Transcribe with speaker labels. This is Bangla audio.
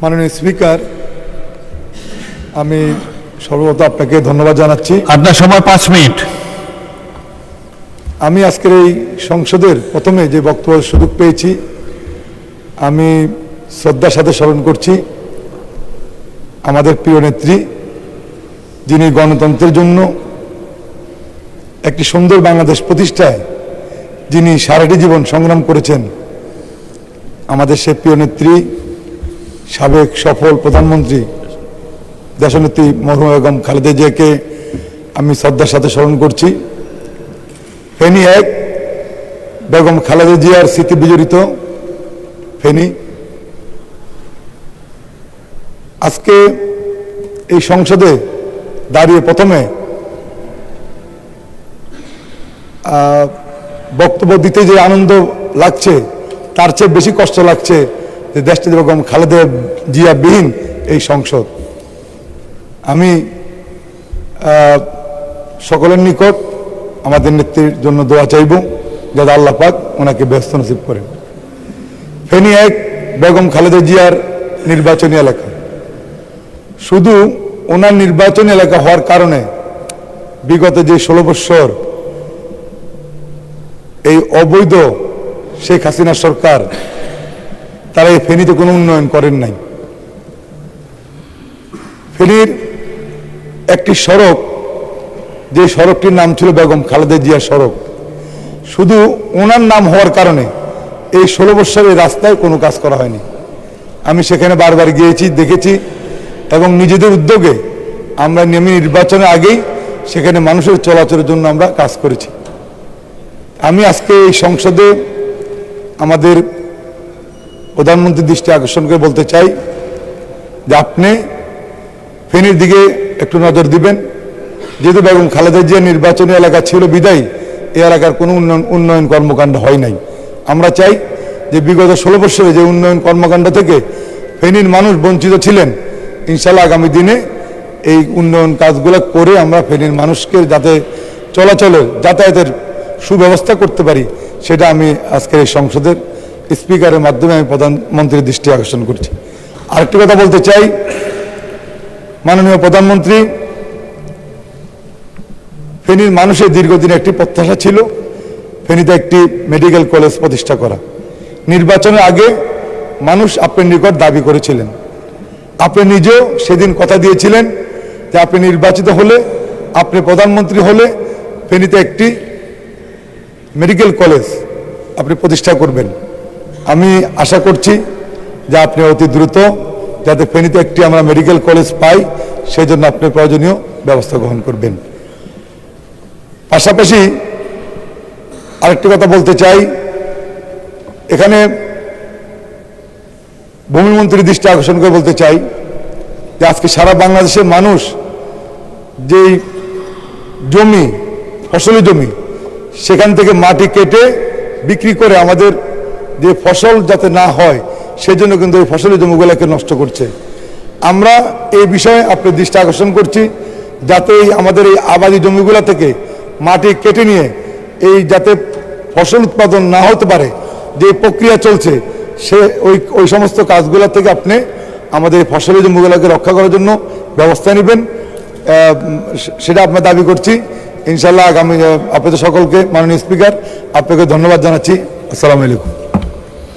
Speaker 1: মাননীয় স্পিকার, আমি সর্বপ্রথম আপনাকে ধন্যবাদ জানাচ্ছি।
Speaker 2: আপনার সময় 5 মিনিট।
Speaker 1: আমি আজকের এই সংসদের প্রথমে যে বক্তব্যের সুযোগ পেয়েছি, আমি শ্রদ্ধার সাথে স্মরণ করছি আমাদের প্রিয় নেত্রী, যিনি গণতন্ত্রের জন্য একটি সুন্দর বাংলাদেশ প্রতিষ্ঠায় যিনি সারাটি জীবন সংগ্রাম করেছেন। আমাদের সে প্রিয় নেত্রী, সাবেক সফল প্রধানমন্ত্রী দেশনেত্রী মরহুমা বেগম খালেদা জিয়াকে আমি শ্রদ্ধার সাথে স্মরণ করছি। ফেনী 1 বেগম খালেদা জিয়ার স্মৃতি বিজড়িত ফেনী। আজকে এই সংসদে দাঁড়িয়ে প্রথমে বক্তব্য দিতে যে আনন্দ লাগছে, তার চেয়ে বেশি কষ্ট লাগছে যে দেশটি বেগম খালেদা জিয়া বিহীন এই সংসদ। আমি সকলের নিকট আমাদের নেত্রীর জন্য দোয়া চাইব, যাতে আল্লাহ পাক ওনাকে ব্যস্ত নসিব করেন। ফেনী 1 বেগম খালেদা জিয়ার নির্বাচনী এলাকা, শুধু ওনার নির্বাচনী এলাকা হওয়ার কারণে বিগত যে 16 বছর এই অবৈধ শেখ হাসিনা সরকার, তারা এই ফেনীতে কোনো উন্নয়ন করেন নাই। ফেনীর একটি সড়ক, যে সড়কটির নাম ছিল বেগম খালেদা জিয়া সড়ক, শুধু ওনার নাম হওয়ার কারণে এই 16 বছরের রাস্তায় কোনো কাজ করা হয়নি। আমি সেখানে বারবার গিয়েছি, দেখেছি, এবং নিজেদের উদ্যোগে আমরা নেমে নির্বাচনের আগেই সেখানে মানুষের চলাচলের জন্য আমরা কাজ করেছি। আমি আজকে এই সংসদে আমাদের প্রধানমন্ত্রীর দৃষ্টি আকর্ষণ করে বলতে চাই যে আপনি ফেনীর দিকে একটু নজর দিবেন। যেহেতু বেগম খালেদা জিয়া নির্বাচনী এলাকা ছিল বিদায়ী এই এলাকার কোনো উন্নয়ন কর্মকাণ্ড হয় নাই। আমরা চাই যে বিগত 16 বছরে যে উন্নয়ন কর্মকাণ্ড থেকে ফেনীর মানুষ বঞ্চিত ছিলেন, ইনশাল্লাহ আগামী দিনে এই উন্নয়ন কাজগুলো করে আমরা ফেনীর মানুষকে যাতে চলাচলের যাতায়াতের সুব্যবস্থা করতে পারি, সেটা আমি আজকের এই সংসদের স্পিকারের মাধ্যমে আমি প্রধানমন্ত্রীর দৃষ্টি আকর্ষণ করছি। আরেকটি কথা বলতে চাই, মাননীয় প্রধানমন্ত্রী, ফেনীর মানুষের দীর্ঘদিন একটি প্রত্যাশা ছিল ফেনীতে একটি মেডিকেল কলেজ প্রতিষ্ঠা করা। নির্বাচনের আগে মানুষ আপনার নিকট দাবি করেছিলেন, আপনি নিজেও সেদিন কথা দিয়েছিলেন যে আপনি নির্বাচিত হলে, আপনি প্রধানমন্ত্রী হলে ফেনীতে একটি মেডিকেল কলেজ আপনি প্রতিষ্ঠা করবেন। আমি আশা করছি যে আপনি অতি দ্রুত যাতে ফেনীতে একটি আমরা মেডিকেল কলেজ পাই, সেই জন্য আপনি প্রয়োজনীয় ব্যবস্থা গ্রহণ করবেন। পাশাপাশি আরেকটি কথা বলতে চাই, এখানে ভূমিমন্ত্রীর দৃষ্টি আকর্ষণ করে বলতে চাই যে আজকে সারা বাংলাদেশের মানুষ যেই জমি, ফসলি জমি, সেখান থেকে মাটি কেটে বিক্রি করে আমাদের যে ফসল যাতে না হয় সেই জন্য কিন্তু এই ফসলি জমিগুলোকে নষ্ট করছে। আমরা এই বিষয়ে আপনার দৃষ্টি আকর্ষণ করছি যাতে আমাদের এই আবাদি জমিগুলো থেকে মাটি কেটে নিয়ে এই যাতে ফসল উৎপাদন না হতে পারে, যে প্রক্রিয়া চলছে, সে ওই সমস্ত কাজগুলো থেকে আপনি আমাদের ফসলি জমিগুলোকে রক্ষা করার জন্য ব্যবস্থা নেবেন, সেটা আপনার দাবি করছি। ইনশাল্লাহ আগামী আপনাদের সকলকে, মাননীয় স্পিকার, আপনাকে ধন্যবাদ জানাচ্ছি। আসসালামু আলাইকুম।